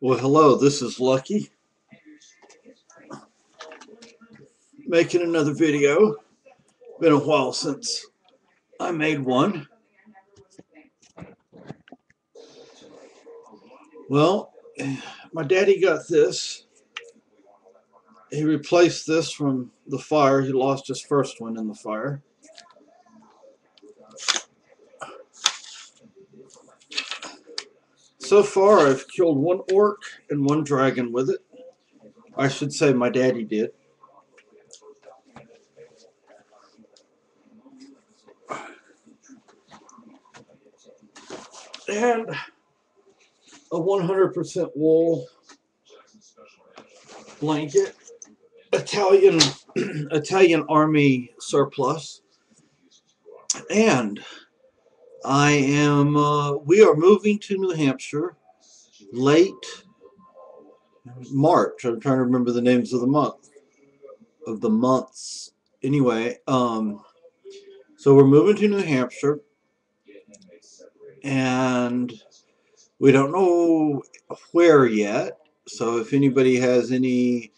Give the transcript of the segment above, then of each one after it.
Well, hello, this is Lucky, making another video. Been a while since I made one. Well, my daddy got this. He replaced this from the fire. He lost his first one in the fire. So far, I've killed one orc and one dragon with it. I should say my daddy did. And a 100% wool blanket, Italian army surplus, and we are moving to New Hampshire late March. I'm trying to remember the names of the months. Anyway, so we're moving to New Hampshire, and we don't know where yet. So if anybody has any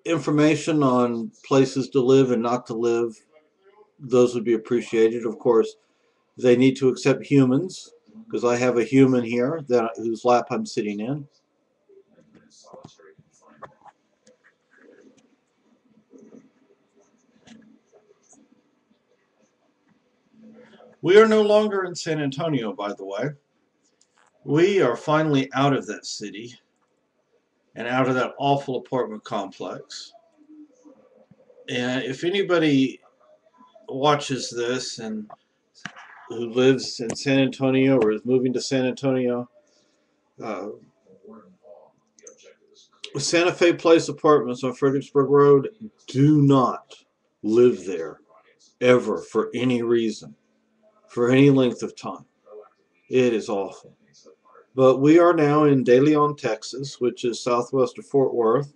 information on places to live and not to live, those would be appreciated. Of course, they need to accept humans, because I have a human here whose lap I'm sitting in. We are no longer in San Antonio, by the way. We are finally out of that city and out of that awful apartment complex. And if anybody watches this and who lives in San Antonio or is moving to San Antonio, Santa Fe Place Apartments on Fredericksburg Road, do not live there ever for any reason, for any length of time. It is awful. But we are now in De Leon, Texas, which is southwest of Fort Worth.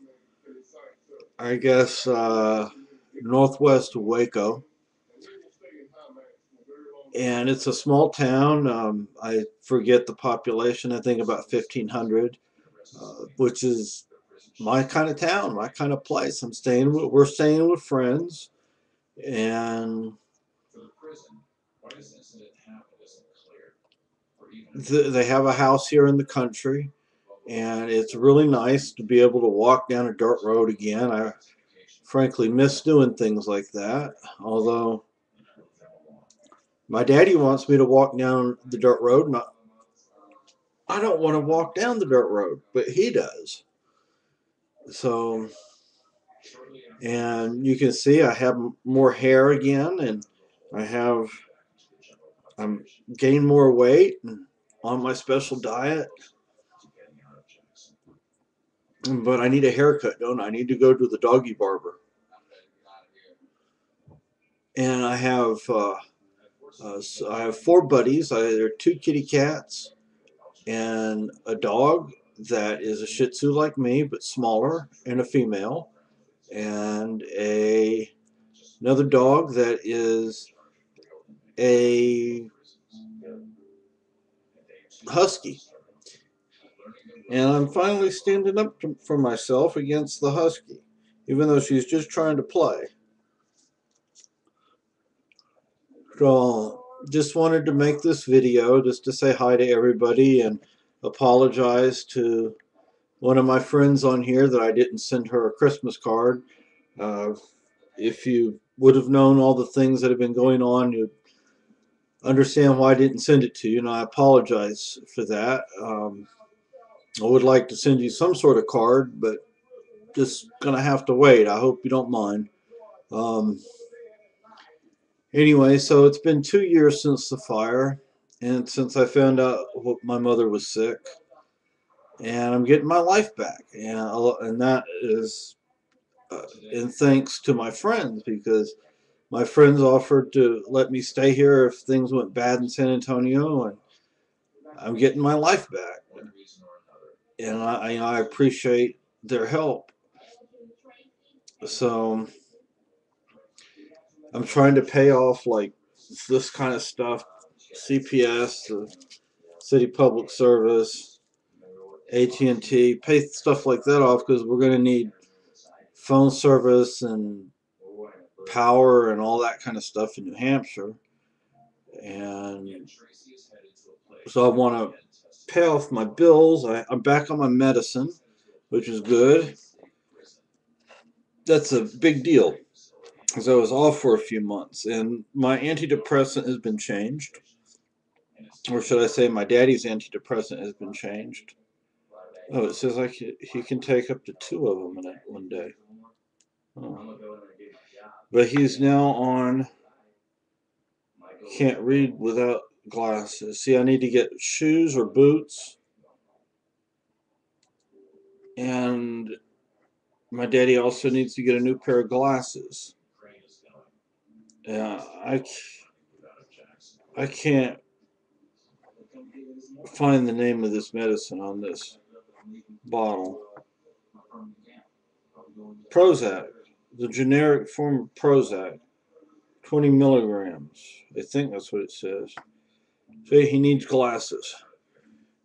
I guess northwest of Waco. And it's a small town. I forget the population. I think about 1,500, which is my kind of town, my kind of place. We're staying with friends, and they have a house here in the country, and it's really nice to be able to walk down a dirt road again. I frankly miss doing things like that, although my daddy wants me to walk down the dirt road, and I don't want to walk down the dirt road, but he does. So, and you can see I have more hair again, and I'm gained more weight and on my special diet. But I need a haircut, don't I? I need to go to the doggy barber. And I have 4 buddies. There are 2 kitty cats and a dog that is a Shih Tzu like me, but smaller, and a female, and another dog that is a husky. And I'm finally standing up for myself against the husky, even though she's just trying to play. So just wanted to make this video just to say hi to everybody and apologize to one of my friends on here that I didn't send her a Christmas card. If you would have known all the things that have been going on, you'd understand why I didn't send it to you, and I apologize for that. I would like to send you some sort of card, but just gonna have to wait. I hope you don't mind. Anyway, so it's been 2 years since the fire, and since I found out my mother was sick, and I'm getting my life back, and that is in thanks to my friends, because my friends offered to let me stay here if things went bad in San Antonio, and I'm getting my life back, and I appreciate their help. So I'm trying to pay off like this kind of stuff, CPS, the City Public Service, AT&T, pay stuff like that off because we're going to need phone service and power and all that kind of stuff in New Hampshire. And so I want to pay off my bills. I'm back on my medicine, which is good. That's a big deal because I was off for a few months, and my antidepressant has been changed. Or should I say my daddy's antidepressant has been changed. Oh, it says he can take up to 2 of them in one day. Oh. But he's now on, can't read without glasses. See, I need to get shoes or boots. And my daddy also needs to get a new pair of glasses. Yeah, I can't find the name of this medicine on this bottle. Prozac, the generic form of Prozac, 20 milligrams. I think that's what it says. So he needs glasses.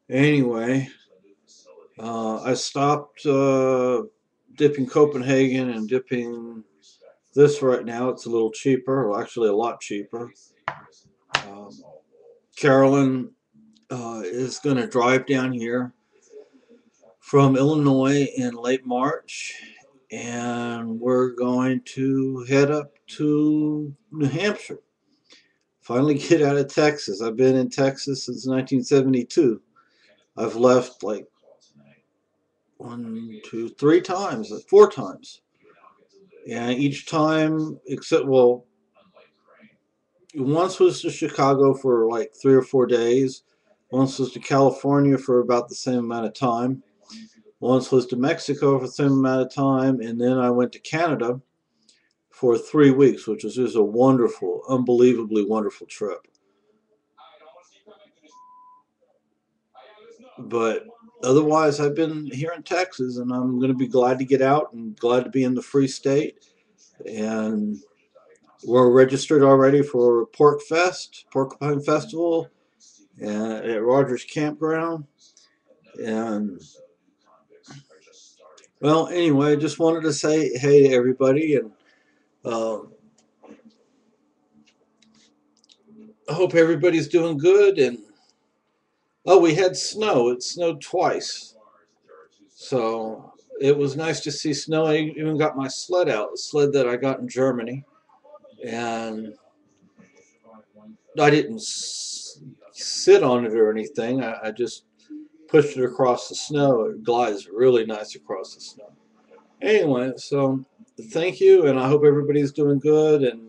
Anyway, I stopped dipping Copenhagen and dipping this right now. It's a little cheaper, well, actually a lot cheaper. Carolyn is going to drive down here from Illinois in late March, and we're going to head up to New Hampshire. Finally get out of Texas. I've been in Texas since 1972. I've left like 1, 2, 3 times, 4 times. And each time, except, well, once was to Chicago for like 3 or 4 days. Once was to California for about the same amount of time. Once was to Mexico for the same amount of time. And then I went to Canada for 3 weeks, which was just a wonderful, unbelievably wonderful trip. But otherwise, I've been here in Texas, and I'm going to be glad to get out and glad to be in the Free State. And we're registered already for Porcupine Festival, at Rogers Campground. And, well, anyway, just wanted to say hey to everybody, and I hope everybody's doing good. And oh, we had snow. It snowed twice. So it was nice to see snow. I even got my sled out, the sled that I got in Germany. And I didn't sit on it or anything. I just pushed it across the snow. It glides really nice across the snow. Anyway, so thank you, and I hope everybody's doing good, and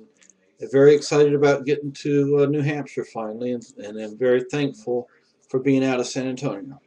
very excited about getting to New Hampshire finally, and I'm very thankful for being out of San Antonio.